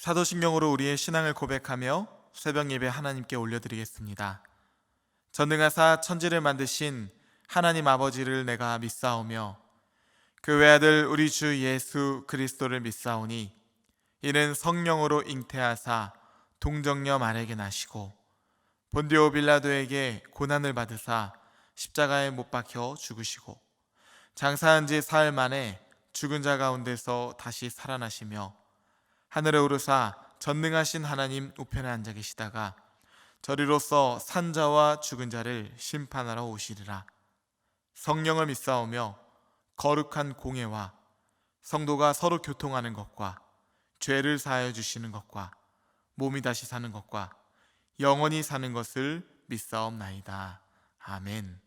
사도신경으로 우리의 신앙을 고백하며 새벽 예배 하나님께 올려드리겠습니다. 전능하사 천지를 만드신 하나님 아버지를 내가 믿사오며 그 외아들 우리 주 예수 그리스도를 믿사오니 이는 성령으로 잉태하사 동정녀 마리아에게 나시고 본디오 빌라도에게 고난을 받으사 십자가에 못 박혀 죽으시고 장사한 지 사흘 만에 죽은 자 가운데서 다시 살아나시며 하늘에 오르사 전능하신 하나님 우편에 앉아 계시다가 저리로서 산자와 죽은 자를 심판하러 오시리라. 성령을 믿사오며 거룩한 공예와 성도가 서로 교통하는 것과 죄를 사하여 주시는 것과 몸이 다시 사는 것과 영원히 사는 것을 믿사옵나이다. 아멘.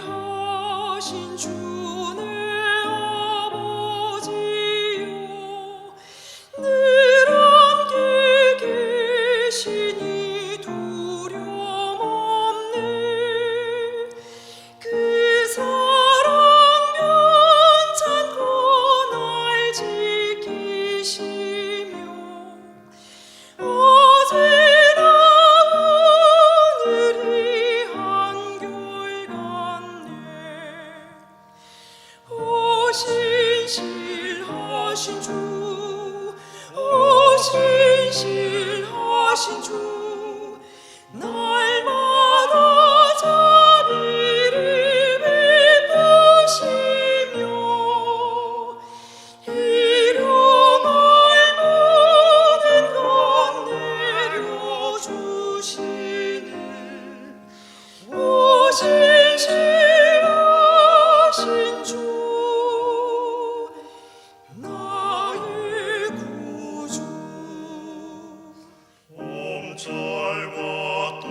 신실하신 주 내 아버지여 늘 함께 계시니 두려움 없네. 그 사랑 변찮고 날 지키시며 어제나 오늘이 한결같네. 오 신실하신 주, 오 신실하신 주, 날마다 자비를 베푸시며 일용할 모든 것 내려주시는 오 신실하신 주, 나의 구주. 봄철과 또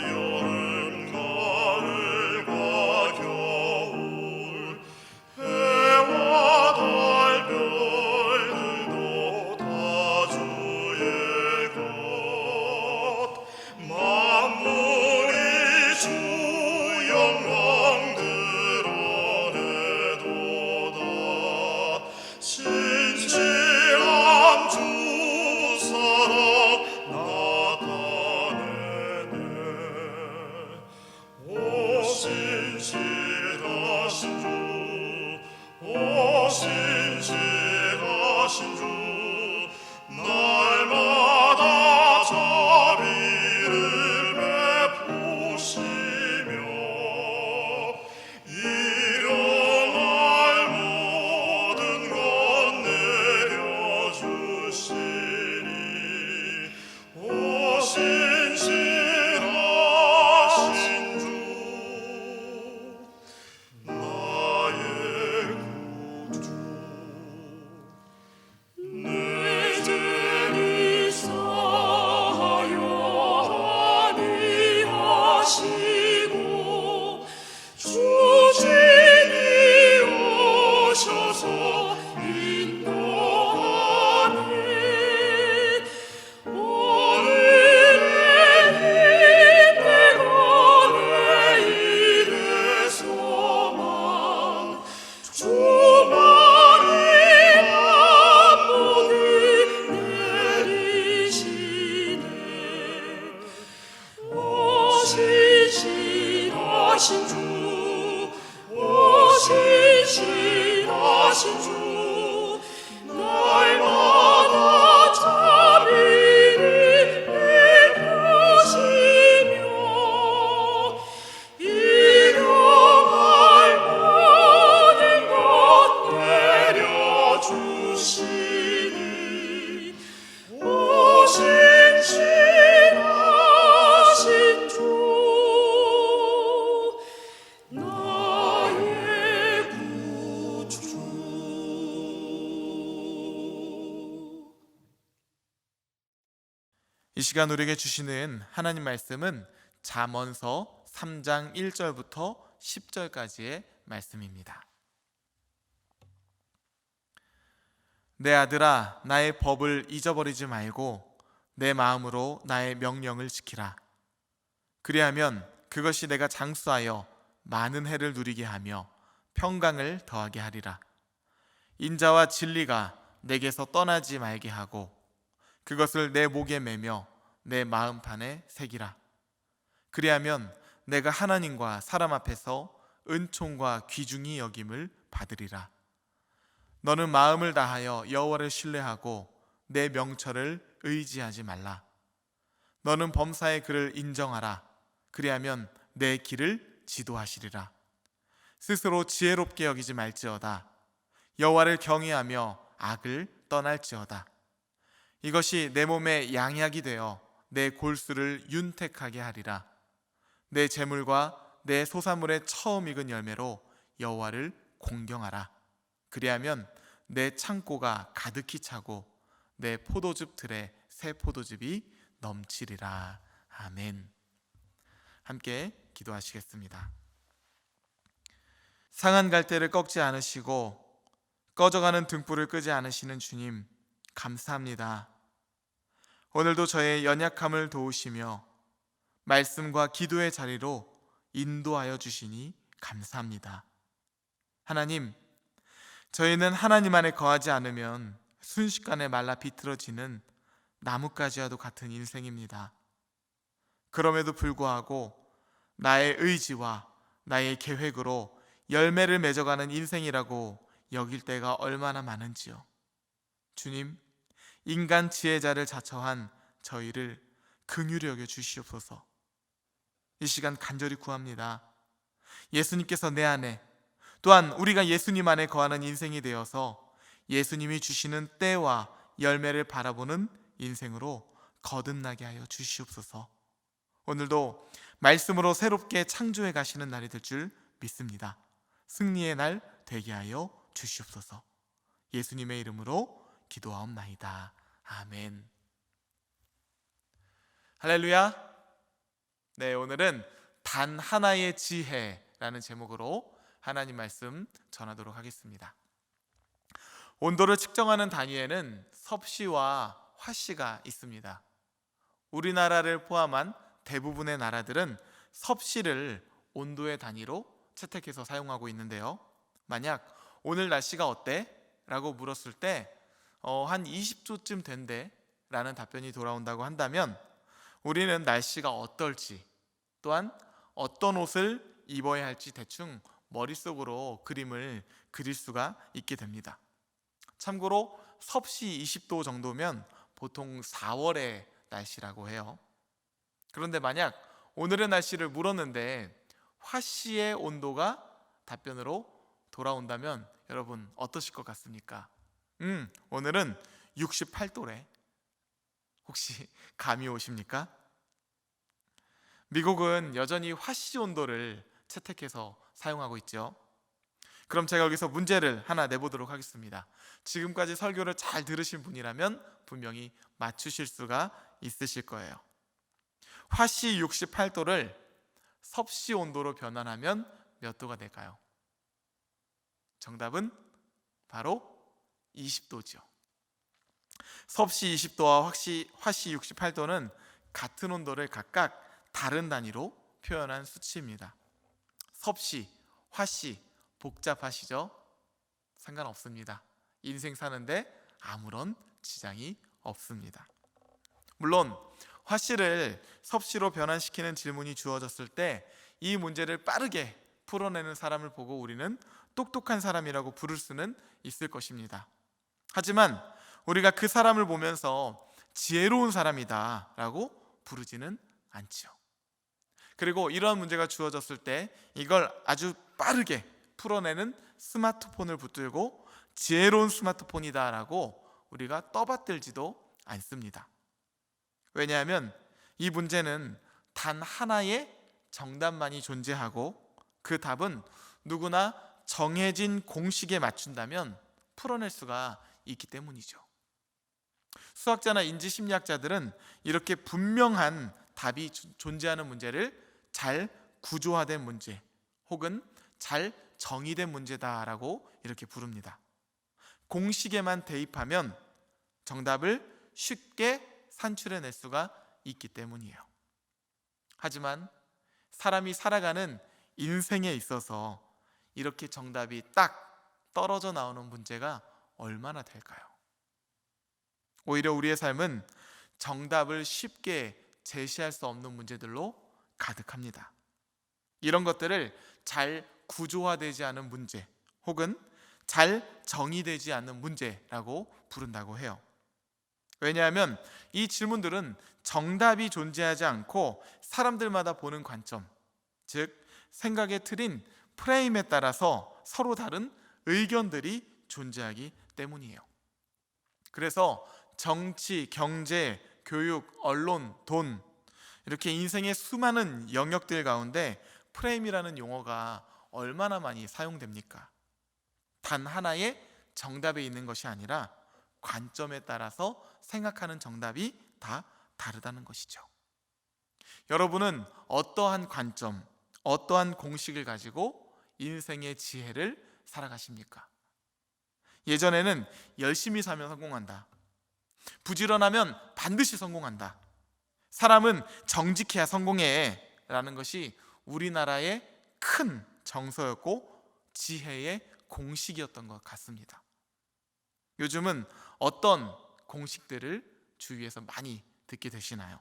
여름, 가을과 겨울, 해와 달, 별들도 다 주의 것. 만물이 주 영광 드러내도다. 신실한 주 사랑 나타내네. 오 신실하신 주, 오 신실하신 주, 날마다 자비를 베푸시며 일용할 모든 것 내려주시니 오 신실하신 주, 나의 구주. 내 죄를 사하여 아니하시고 주님이 오셔서 인도하네. 오늘의 힘내가 내일의 소망, 주말이 모든 내리시네. 오 신실하신 주, 오 신실하신 주, 날마다 자비를 베푸시며 일용할 모든 것 내려주시니 오 신실하신 주, 나의 구주. 이 시간 우리에게 주시는 하나님 말씀은 잠언서 3장 1절부터 10절까지의 말씀입니다. 내 아들아, 나의 법을 잊어버리지 말고 내 마음으로 나의 명령을 지키라. 그리하면 그것이 내가 장수하여 많은 해를 누리게 하며 평강을 더하게 하리라. 인자와 진리가 내게서 떠나지 말게 하고 그것을 내 목에 매며 내 마음판에 새기라. 그리하면 내가 하나님과 사람 앞에서 은총과 귀중히 여김을 받으리라. 너는 마음을 다하여 여호와를 신뢰하고 내 명철을 의지하지 말라. 너는 범사의 그를 인정하라. 그리하면 내 길을 지도하시리라. 스스로 지혜롭게 여기지 말지어다. 여호와를 경외하며 악을 떠날지어다. 이것이 내 몸에 양약이 되어 내 골수를 윤택하게 하리라. 내 재물과 내 소산물의 처음 익은 열매로 여호와를 공경하라. 그리하면 내 창고가 가득히 차고 내 포도즙 틀에 새 포도즙이 넘치리라. 아멘. 함께 기도하시겠습니다. 상한 갈대를 꺾지 않으시고 꺼져가는 등불을 끄지 않으시는 주님, 감사합니다. 오늘도 저의 연약함을 도우시며 말씀과 기도의 자리로 인도하여 주시니 감사합니다. 하나님, 저희는 하나님 안에 거하지 않으면 순식간에 말라 비틀어지는 나뭇가지와도 같은 인생입니다. 그럼에도 불구하고 나의 의지와 나의 계획으로 열매를 맺어가는 인생이라고 여길 때가 얼마나 많은지요. 주님, 인간 지혜자를 자처한 저희를 긍휼히 여겨 주시옵소서. 이 시간 간절히 구합니다. 예수님께서 내 안에, 또한 우리가 예수님 안에 거하는 인생이 되어서 예수님이 주시는 때와 열매를 바라보는 인생으로 거듭나게 하여 주시옵소서. 오늘도 말씀으로 새롭게 창조해 가시는 날이 될 줄 믿습니다. 승리의 날 되게 하여 주시옵소서. 예수님의 이름으로 기도하옵나이다. 아멘. 할렐루야. 네, 오늘은 단 하나의 지혜라는 제목으로 하나님 말씀 전하도록 하겠습니다. 온도를 측정하는 단위에는 섭씨와 화씨가 있습니다. 우리나라를 포함한 대부분의 나라들은 섭씨를 온도의 단위로 채택해서 사용하고 있는데요. 만약 오늘 날씨가 어때? 라고 물었을 때 한 20도쯤 된대 라는 답변이 돌아온다고 한다면 우리는 날씨가 어떨지, 또한 어떤 옷을 입어야 할지 대충 머릿속으로 그림을 그릴 수가 있게 됩니다. 참고로 섭씨 20도 정도면 보통 4월의 날씨라고 해요. 그런데 만약 오늘의 날씨를 물었는데 화씨의 온도가 답변으로 돌아온다면 여러분 어떠실 것 같습니까? 오늘은 68도래. 혹시 감이 오십니까? 미국은 여전히 화씨 온도를 채택해서 사용하고 있죠. 그럼 제가 여기서 문제를 하나 내보도록 하겠습니다. 지금까지 설교를 잘 들으신 분이라면 분명히 맞추실 수가 있으실 거예요. 화씨 68도를 섭씨 온도로 변환하면 몇 도가 될까요? 정답은 바로 20도죠. 섭씨 20도와 화씨 68도는 같은 온도를 각각 다른 단위로 표현한 수치입니다. 섭씨, 화씨 복잡하시죠? 상관없습니다. 인생 사는데 아무런 지장이 없습니다. 물론 화씨를 섭씨로 변환시키는 질문이 주어졌을 때 이 문제를 빠르게 풀어내는 사람을 보고 우리는 똑똑한 사람이라고 부를 수는 있을 것입니다. 하지만 우리가 그 사람을 보면서 지혜로운 사람이다 라고 부르지는 않죠. 그리고 이러한 문제가 주어졌을 때 이걸 아주 빠르게 풀어내는 스마트폰을 붙들고 지혜로운 스마트폰이다 라고 우리가 떠받들지도 않습니다. 왜냐하면 이 문제는 단 하나의 정답만이 존재하고 그 답은 누구나 정해진 공식에 맞춘다면 풀어낼 수가 있기 때문이죠. 수학자나 인지심리학자들은 이렇게 분명한 답이 존재하는 문제를 잘 구조화된 문제 혹은 잘 정의된 문제다라고 이렇게 부릅니다. 공식에만 대입하면 정답을 쉽게 산출해낼 수가 있기 때문이에요. 하지만 사람이 살아가는 인생에 있어서 이렇게 정답이 딱 떨어져 나오는 문제가 얼마나 될까요? 오히려 우리의 삶은 정답을 쉽게 제시할 수 없는 문제들로 가득합니다. 이런 것들을 잘 구조화되지 않은 문제, 혹은 잘 정의되지 않는 문제라고 부른다고 해요. 왜냐하면 이 질문들은 정답이 존재하지 않고 사람들마다 보는 관점, 즉 생각의 틀인 프레임에 따라서 서로 다른 의견들이 존재하기 때문이에요. 그래서 정치, 경제, 교육, 언론, 돈, 이렇게 인생의 수많은 영역들 가운데 프레임이라는 용어가 얼마나 많이 사용됩니까? 단 하나의 정답에 있는 것이 아니라 관점에 따라서 생각하는 정답이 다 다르다는 것이죠. 여러분은 어떠한 관점, 어떠한 공식을 가지고 인생의 지혜를 살아가십니까? 예전에는 열심히 살면 성공한다, 부지런하면 반드시 성공한다, 사람은 정직해야 성공해 라는 것이 우리나라의 큰 정서였고 지혜의 공식이었던 것 같습니다. 요즘은 어떤 공식들을 주위에서 많이 듣게 되시나요?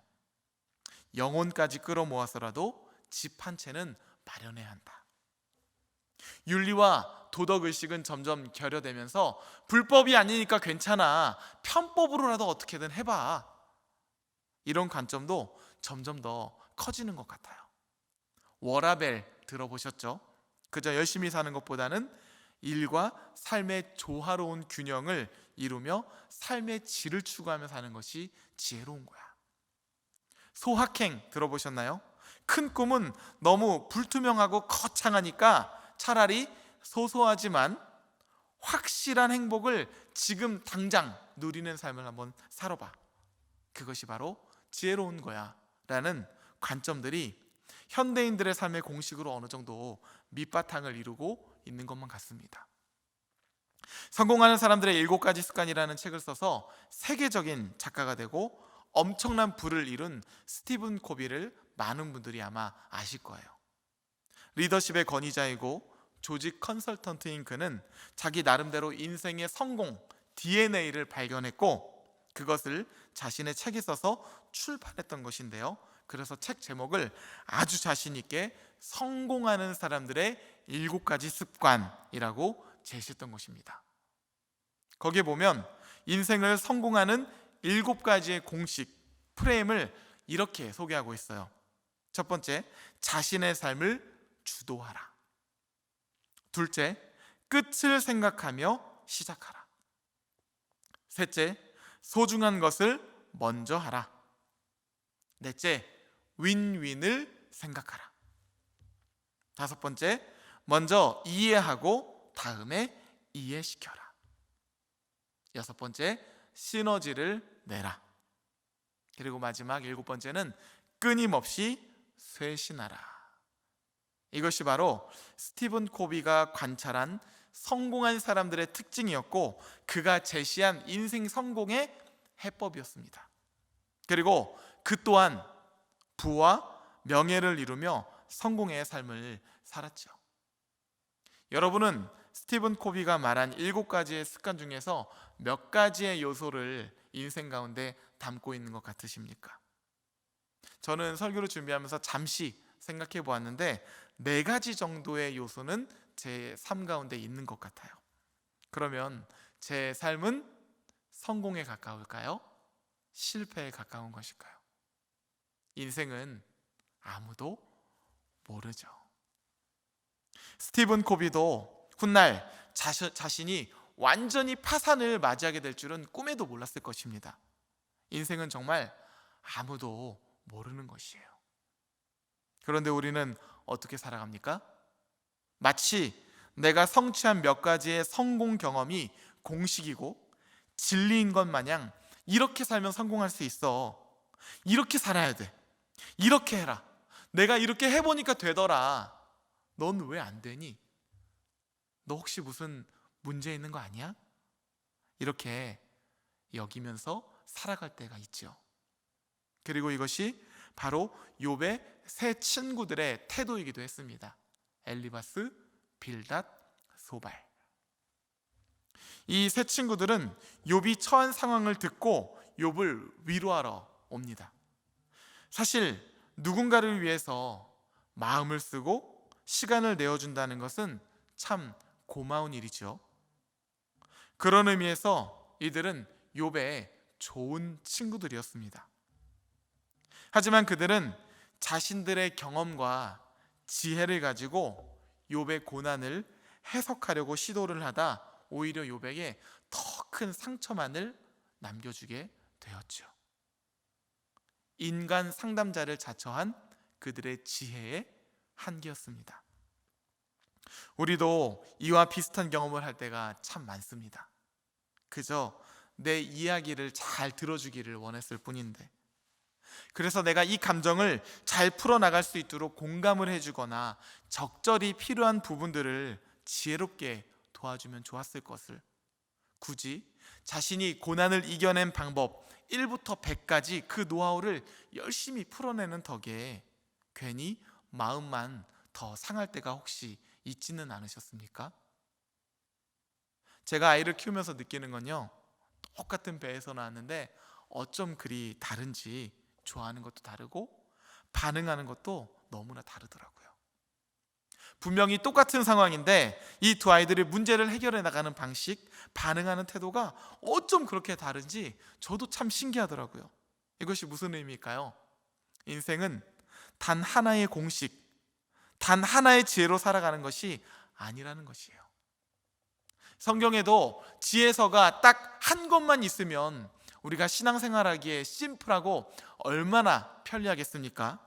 영혼까지 끌어모아서라도 집 한 채는 마련해야 한다. 윤리와 도덕의식은 점점 결여되면서 불법이 아니니까 괜찮아, 편법으로라도 어떻게든 해봐, 이런 관점도 점점 더 커지는 것 같아요. 워라벨 들어보셨죠? 그저 열심히 사는 것보다는 일과 삶의 조화로운 균형을 이루며 삶의 질을 추구하며 사는 것이 지혜로운 거야. 소확행 들어보셨나요? 큰 꿈은 너무 불투명하고 거창하니까 차라리 소소하지만 확실한 행복을 지금 당장 누리는 삶을 한번 살아봐. 그것이 바로 지혜로운 거야 라는 관점들이 현대인들의 삶의 공식으로 어느 정도 밑바탕을 이루고 있는 것만 같습니다. 성공하는 사람들의 7가지 습관이라는 책을 써서 세계적인 작가가 되고 엄청난 부를 이룬 스티븐 코비를 많은 분들이 아마 아실 거예요. 리더십의 권위자이고 조직 컨설턴트인 그는 자기 나름대로 인생의 성공 DNA를 발견했고 그것을 자신의 책에 써서 출판했던 것인데요. 그래서 책 제목을 아주 자신 있게 성공하는 사람들의 7가지 습관이라고 제시했던 것입니다. 거기에 보면 인생을 성공하는 7가지의 공식, 프레임을 이렇게 소개하고 있어요. 첫 번째, 자신의 삶을 주도하라. 둘째, 끝을 생각하며 시작하라. 셋째, 소중한 것을 먼저 하라. 넷째, 윈윈을 생각하라. 다섯 번째, 먼저 이해하고 다음에 이해시켜라. 여섯 번째, 시너지를 내라. 그리고 마지막 7번째는 끊임없이 쇄신하라. 이것이 바로 스티븐 코비가 관찰한 성공한 사람들의 특징이었고 그가 제시한 인생 성공의 해법이었습니다. 그리고 그 또한 부와 명예를 이루며 성공의 삶을 살았죠. 여러분은 스티븐 코비가 말한 7가지의 습관 중에서 몇 가지의 요소를 인생 가운데 담고 있는 것 같으십니까? 저는 설교를 준비하면서 잠시 생각해 보았는데 4가지 정도의 요소는 제 삶 가운데 있는 것 같아요. 그러면 제 삶은 성공에 가까울까요? 실패에 가까운 것일까요? 인생은 아무도 모르죠. 스티븐 코비도 훗날 자신이 완전히 파산을 맞이하게 될 줄은 꿈에도 몰랐을 것입니다. 인생은 정말 아무도 모르는 것이에요. 그런데 우리는 어떻게 살아갑니까? 마치 내가 성취한 몇 가지의 성공 경험이 공식이고 진리인 것 마냥 이렇게 살면 성공할 수 있어, 이렇게 살아야 돼, 이렇게 해라, 내가 이렇게 해보니까 되더라, 넌 왜 안 되니? 너 혹시 무슨 문제 있는 거 아니야? 이렇게 여기면서 살아갈 때가 있죠. 그리고 이것이 바로 욥의 세 친구들의 태도이기도 했습니다. 엘리바스, 빌닷, 소발. 이 세 친구들은 욥이 처한 상황을 듣고 욥을 위로하러 옵니다. 사실 누군가를 위해서 마음을 쓰고 시간을 내어준다는 것은 참 고마운 일이죠. 그런 의미에서 이들은 욥의 좋은 친구들이었습니다. 하지만 그들은 자신들의 경험과 지혜를 가지고 욥의 고난을 해석하려고 시도를 하다 오히려 욥에게 더 큰 상처만을 남겨주게 되었죠. 인간 상담자를 자처한 그들의 지혜의 한계였습니다. 우리도 이와 비슷한 경험을 할 때가 참 많습니다. 그저 내 이야기를 잘 들어주기를 원했을 뿐인데, 그래서 내가 이 감정을 잘 풀어나갈 수 있도록 공감을 해주거나 적절히 필요한 부분들을 지혜롭게 도와주면 좋았을 것을, 굳이 자신이 고난을 이겨낸 방법 1부터 100까지 그 노하우를 열심히 풀어내는 덕에 괜히 마음만 더 상할 때가 혹시 있지는 않으셨습니까? 제가 아이를 키우면서 느끼는 건요, 똑같은 배에서 나왔는데 어쩜 그리 다른지 좋아하는 것도 다르고 반응하는 것도 너무나 다르더라고요. 분명히 똑같은 상황인데 이 두 아이들이 문제를 해결해 나가는 방식, 반응하는 태도가 어쩜 그렇게 다른지 저도 참 신기하더라고요. 이것이 무슨 의미일까요? 인생은 단 하나의 공식, 단 하나의 지혜로 살아가는 것이 아니라는 것이에요. 성경에도 지혜서가 딱 한 권만 있으면 우리가 신앙생활하기에 심플하고 얼마나 편리하겠습니까?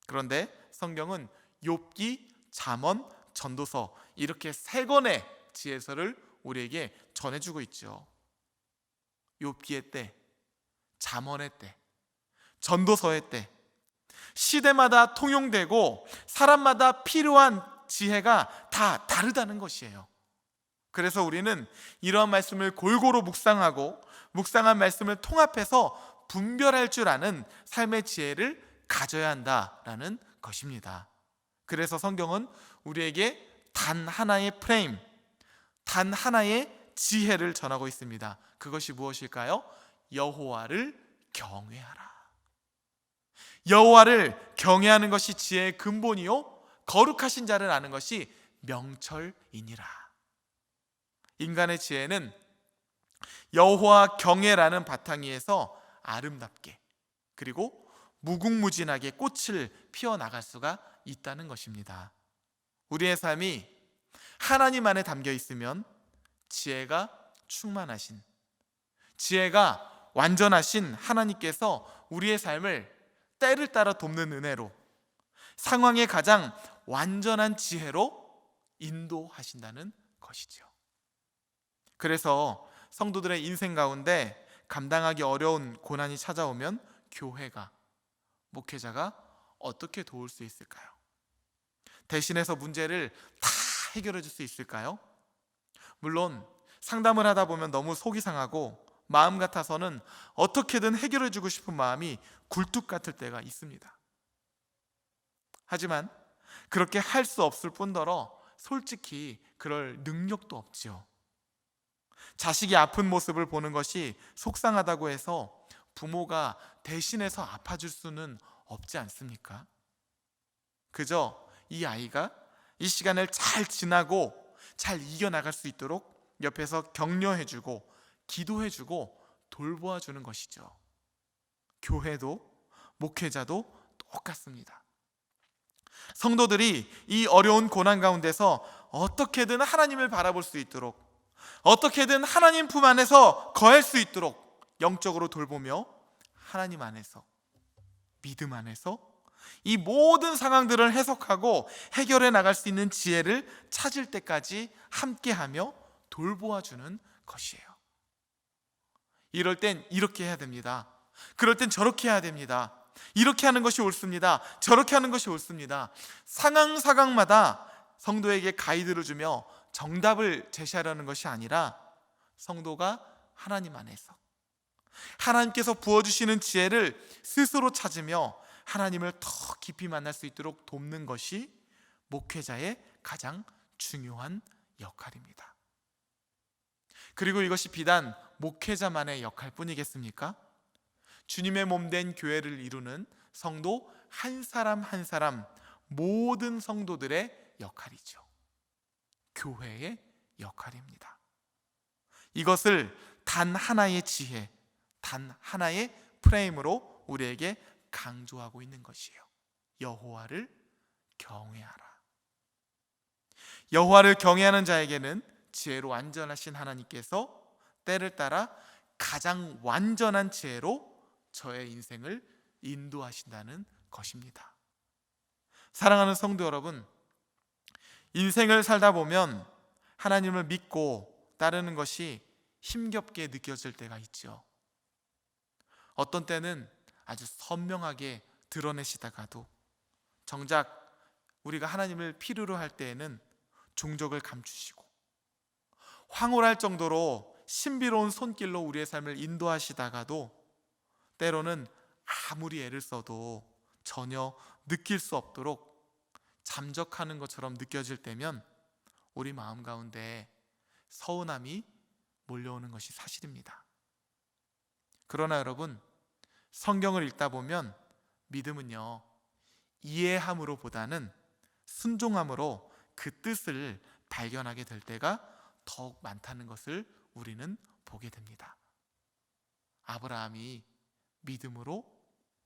그런데 성경은 욥기, 잠언, 전도서 이렇게 세 권의 지혜서를 우리에게 전해주고 있죠. 욥기의 때, 잠언의 때, 전도서의 때, 시대마다 통용되고 사람마다 필요한 지혜가 다 다르다는 것이에요. 그래서 우리는 이러한 말씀을 골고루 묵상하고 묵상한 말씀을 통합해서 분별할 줄 아는 삶의 지혜를 가져야 한다라는 것입니다. 그래서 성경은 우리에게 단 하나의 프레임, 단 하나의 지혜를 전하고 있습니다. 그것이 무엇일까요? 여호와를 경외하라. 여호와를 경외하는 것이 지혜의 근본이요 거룩하신 자를 아는 것이 명철이니라. 인간의 지혜는 여호와 경외라는 바탕 위에서 아름답게 그리고 무궁무진하게 꽃을 피워나갈 수가 있다는 것입니다. 우리의 삶이 하나님 안에 담겨 있으면 지혜가 충만하신, 지혜가 완전하신 하나님께서 우리의 삶을 때를 따라 돕는 은혜로 상황의 가장 완전한 지혜로 인도하신다는 것이죠. 그래서 성도들의 인생 가운데 감당하기 어려운 고난이 찾아오면 교회가, 목회자가 어떻게 도울 수 있을까요? 대신해서 문제를 다 해결해 줄 수 있을까요? 물론 상담을 하다 보면 너무 속이 상하고 마음 같아서는 어떻게든 해결해 주고 싶은 마음이 굴뚝 같을 때가 있습니다. 하지만 그렇게 할 수 없을 뿐더러 솔직히 그럴 능력도 없지요. 자식이 아픈 모습을 보는 것이 속상하다고 해서 부모가 대신해서 아파줄 수는 없지 않습니까? 그저 이 아이가 이 시간을 잘 지나고 잘 이겨나갈 수 있도록 옆에서 격려해주고 기도해주고 돌보아주는 것이죠. 교회도 목회자도 똑같습니다. 성도들이 이 어려운 고난 가운데서 어떻게든 하나님을 바라볼 수 있도록, 어떻게든 하나님 품 안에서 거할 수 있도록 영적으로 돌보며 하나님 안에서, 믿음 안에서 이 모든 상황들을 해석하고 해결해 나갈 수 있는 지혜를 찾을 때까지 함께하며 돌보아주는 것이에요. 이럴 땐 이렇게 해야 됩니다. 그럴 땐 저렇게 해야 됩니다. 이렇게 하는 것이 옳습니다. 저렇게 하는 것이 옳습니다. 상황마다 성도에게 가이드를 주며 정답을 제시하려는 것이 아니라 성도가 하나님 안에서 하나님께서 부어주시는 지혜를 스스로 찾으며 하나님을 더 깊이 만날 수 있도록 돕는 것이 목회자의 가장 중요한 역할입니다. 그리고 이것이 비단 목회자만의 역할뿐이겠습니까? 주님의 몸된 교회를 이루는 성도 한 사람 한 사람, 모든 성도들의 역할이죠. 교회의 역할입니다. 이것을 단 하나의 지혜, 단 하나의 프레임으로 우리에게 강조하고 있는 것이에요. 여호와를 경외하라. 여호와를 경외하는 자에게는 지혜로 완전하신 하나님께서 때를 따라 가장 완전한 지혜로 저의 인생을 인도하신다는 것입니다. 사랑하는 성도 여러분, 인생을 살다 보면 하나님을 믿고 따르는 것이 힘겹게 느껴질 때가 있죠. 어떤 때는 아주 선명하게 드러내시다가도 정작 우리가 하나님을 필요로 할 때에는 종적을 감추시고 황홀할 정도로 신비로운 손길로 우리의 삶을 인도하시다가도 때로는 아무리 애를 써도 전혀 느낄 수 없도록 잠적하는 것처럼 느껴질 때면 우리 마음 가운데 서운함이 몰려오는 것이 사실입니다. 그러나 여러분, 성경을 읽다 보면 믿음은요, 이해함으로 보다는 순종함으로 그 뜻을 발견하게 될 때가 더욱 많다는 것을 우리는 보게 됩니다. 아브라함이 믿음으로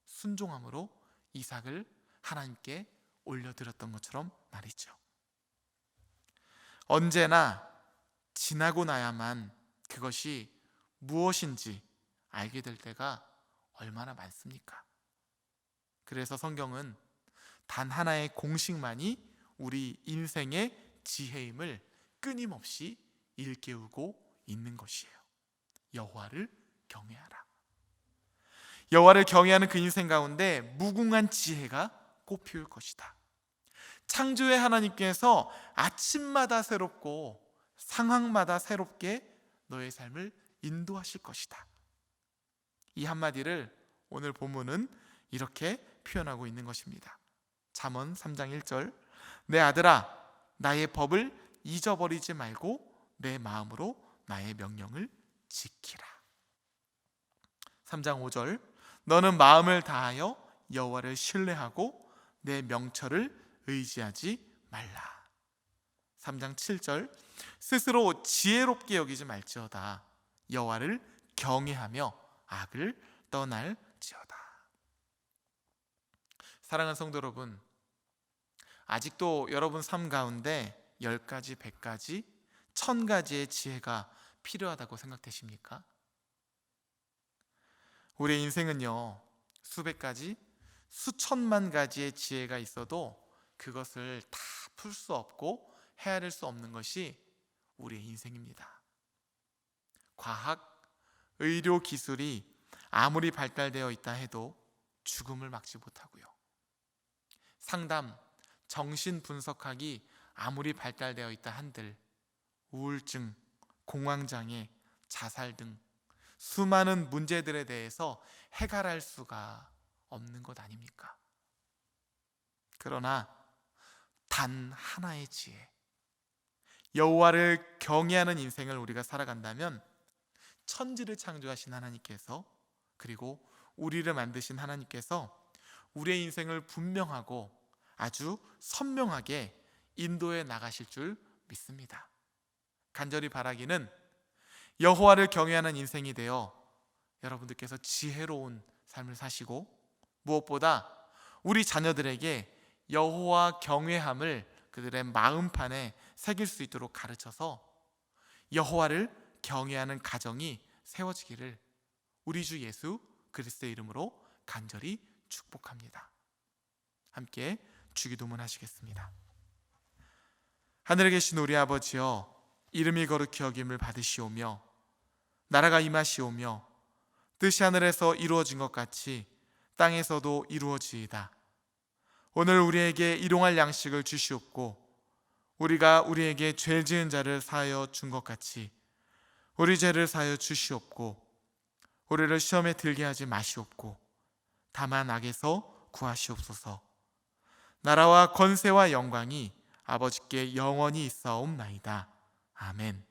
순종함으로 이삭을 하나님께 올려드렸던 것처럼 말이죠. 언제나 지나고 나야만 그것이 무엇인지 알게 될 때가 얼마나 많습니까? 그래서 성경은 단 하나의 공식만이 우리 인생의 지혜임을 끊임없이 일깨우고 있는 것이에요. 여호와를 경외하라. 여호와를 경외하는 그 인생 가운데 무궁한 지혜가 꽃피울 것이다. 창조의 하나님께서 아침마다 새롭고 상황마다 새롭게 너의 삶을 인도하실 것이다. 이 한마디를 오늘 본문은 이렇게 표현하고 있는 것입니다. 잠언 3장 1절, 내 아들아 나의 법을 잊어버리지 말고 내 마음으로 나의 명령을 지키라. 3장 5절, 너는 마음을 다하여 여호와를 신뢰하고 내 명철을 의지하지 말라. 3장 7절, 스스로 지혜롭게 여기지 말지어다. 여호와를 경외하며 악을 떠날지어다. 사랑하는 성도 여러분, 아직도 여러분 삶 가운데 10가지, 100가지, 1000가지의 지혜가 필요하다고 생각되십니까? 우리의 인생은요, 수백 가지, 수천만 가지의 지혜가 있어도 그것을 다 풀 수 없고 헤아릴 수 없는 것이 우리의 인생입니다. 과학, 의료 기술이 아무리 발달되어 있다 해도 죽음을 막지 못하고요. 상담, 정신 분석학이 아무리 발달되어 있다 한들 우울증, 공황장애, 자살 등 수많은 문제들에 대해서 해결할 수가 없는 것 아닙니까? 그러나 단 하나의 지혜, 여호와를 경외하는 인생을 우리가 살아간다면 천지를 창조하신 하나님께서, 그리고 우리를 만드신 하나님께서 우리의 인생을 분명하고 아주 선명하게 인도해 나가실 줄 믿습니다. 간절히 바라기는 여호와를 경외하는 인생이 되어 여러분들께서 지혜로운 삶을 사시고, 무엇보다 우리 자녀들에게 여호와 경외함을 그들의 마음판에 새길 수 있도록 가르쳐서 여호와를 경외하는 가정이 세워지기를 우리 주 예수 그리스도의 이름으로 간절히 축복합니다. 함께 주기도문 하시겠습니다. 하늘에 계신 우리 아버지여, 이름이 거룩히 여김을 받으시오며 나라가 임하시오며 뜻이 하늘에서 이루어진 것 같이 땅에서도 이루어지이다. 오늘 우리에게 일용할 양식을 주시옵고 우리가 우리에게 죄 지은 자를 사하여 준 것 같이 우리 죄를 사하여 주시옵고 우리를 시험에 들게 하지 마시옵고 다만 악에서 구하시옵소서. 나라와 권세와 영광이 아버지께 영원히 있사옵나이다. 아멘.